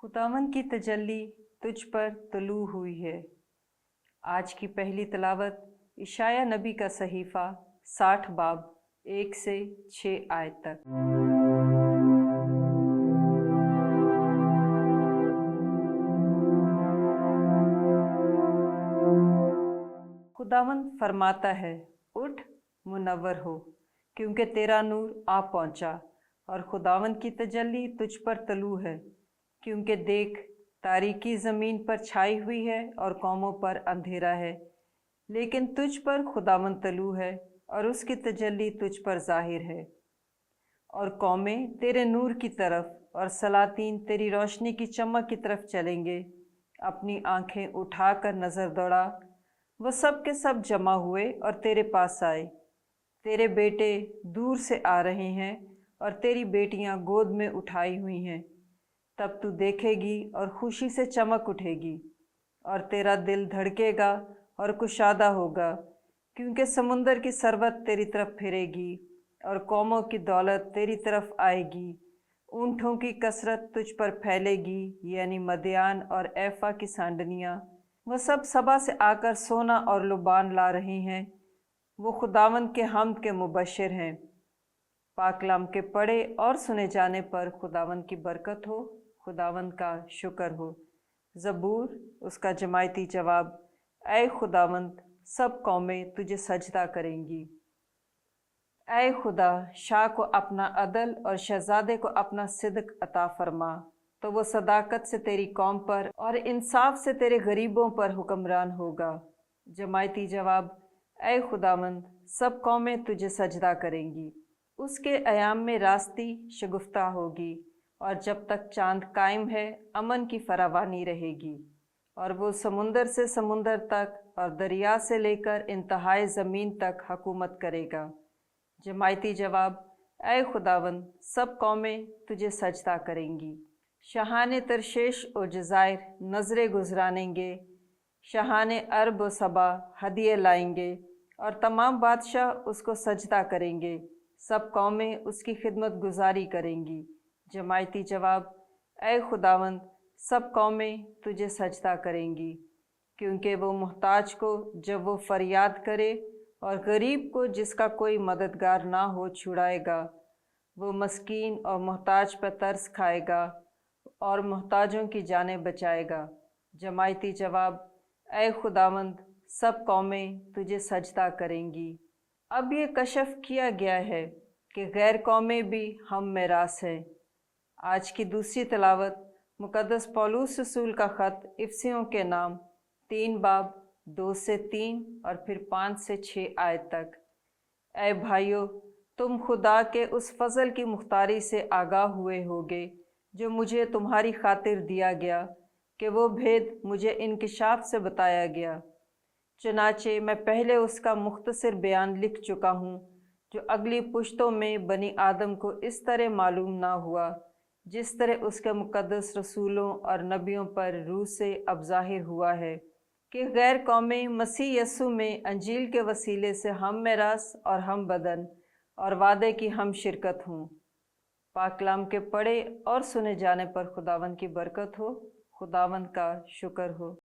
खुदावंद की तजल्ली तुझ पर तुलू हुई है। आज की पहली तिलावत इशाया नबी का सहीफ़ा 60 बाब 1 से 6 आयत तक। खुदावंद फरमाता है, उठ मुनव्वर हो, क्योंकि तेरा नूर आ पहुंचा और खुदावंद की तजल्ली तुझ पर तलू है। क्योंकि देख, तारीकी ज़मीन पर छाई हुई है और कौमों पर अंधेरा है, लेकिन तुझ पर खुदावंद तलू है और उसकी तजल्ली तुझ पर ज़ाहिर है। और कौमें तेरे नूर की तरफ और सलातीन तेरी रोशनी की चमक की तरफ चलेंगे। अपनी आंखें उठाकर नज़र दौड़ा, वह सब के सब जमा हुए और तेरे पास आए। तेरे बेटे दूर से आ रहे हैं और तेरी बेटियां गोद में उठाई हुई हैं। तब तू देखेगी और खुशी से चमक उठेगी और तेरा दिल धड़केगा और कुशादा होगा, क्योंकि समुंदर की सरबत तेरी तरफ फिरेगी और कौमों की दौलत तेरी तरफ आएगी। ऊँटों की कसरत तुझ पर फैलेगी, यानी मदियान और एफा की सांडनियाँ। वह सब सबा से आकर सोना और लुबान ला रही हैं। वो खुदावंद के हम्द के मुबश्शिर हैं। पाकलाम के पढ़े और सुने जाने पर खुदावंद की बरकत हो, खुदावंद का शुक्र हो। ज़बूर उसका जमायती जवाब, ऐ खुदावंद, सब कौमें तुझे सजदा करेंगी। ऐ खुदा, शाह को अपना अदल और शहजादे को अपना सिद्क अता फरमा, तो वो सदाकत से तेरी कौम पर और इंसाफ से तेरे गरीबों पर हुक्मरान होगा। जमायती जवाब, ऐ खुदावंद, सब कौमें तुझे सजदा करेंगी। उसके अयाम में रास्ती शगुफ्ता होगी और जब तक चांद कायम है अमन की फरावानी रहेगी। और वो समुंदर से समुंदर तक और दरिया से लेकर इंतहाई ज़मीन तक हुकूमत करेगा। जमायती जवाब, ऐ खुदावंद, सब कौमें तुझे सजदा करेंगी। शहाने तरशेश और जज़ायर नज़रें गुजरानेंगे, शहाने अरब व सबा हदिये लाएंगे और तमाम बादशाह उसको सजदा करेंगे। सब कौमें उसकी खिदमत गुजारी करेंगी। जमायती जवाब, ऐ खुदावंद, सब कौमें तुझे सजदा करेंगी, क्योंकि वो मुहताज को जब वो फरियाद करे और गरीब को जिसका कोई मददगार ना हो छुड़ाएगा। वो मस्कीन और मुहताज पर तरस खाएगा और मुहताजों की जानें बचाएगा। जमायती जवाब, ऐ खुदावंद, सब कौमें तुझे सजदा करेंगी। अब ये कशफ किया गया है कि गैर कौमें भी हम में रास हैं। आज की दूसरी तिलावत मुक़द्दस पौलुस रसूल का ख़त इफसियों के नाम 3 बाब 2 से 3 और फिर 5 से 6 आयत तक। ऐ भाइयों, तुम खुदा के उस फजल की मुख्तारी से आगाह हुए होगे जो मुझे तुम्हारी खातिर दिया गया, कि वो भेद मुझे इंकिशाफ से बताया गया। चुनाचे मैं पहले उसका मुख्तसर बयान लिख चुका हूँ, जो अगली पुश्तों में बनी आदम को इस तरह मालूम ना हुआ, जिस तरह उसके मुक़द्दस रसूलों और नबियों पर रूह से अब ज़ाहिर हुआ है, कि गैर कौमें मसीह यसू में अंजील के वसीले से हम मेरास और हम बदन और वादे की हम शिरकत हूँ। पाकलाम के पढ़े और सुने जाने पर खुदावंद की बरकत हो, खुदावंद का शुक्र हो।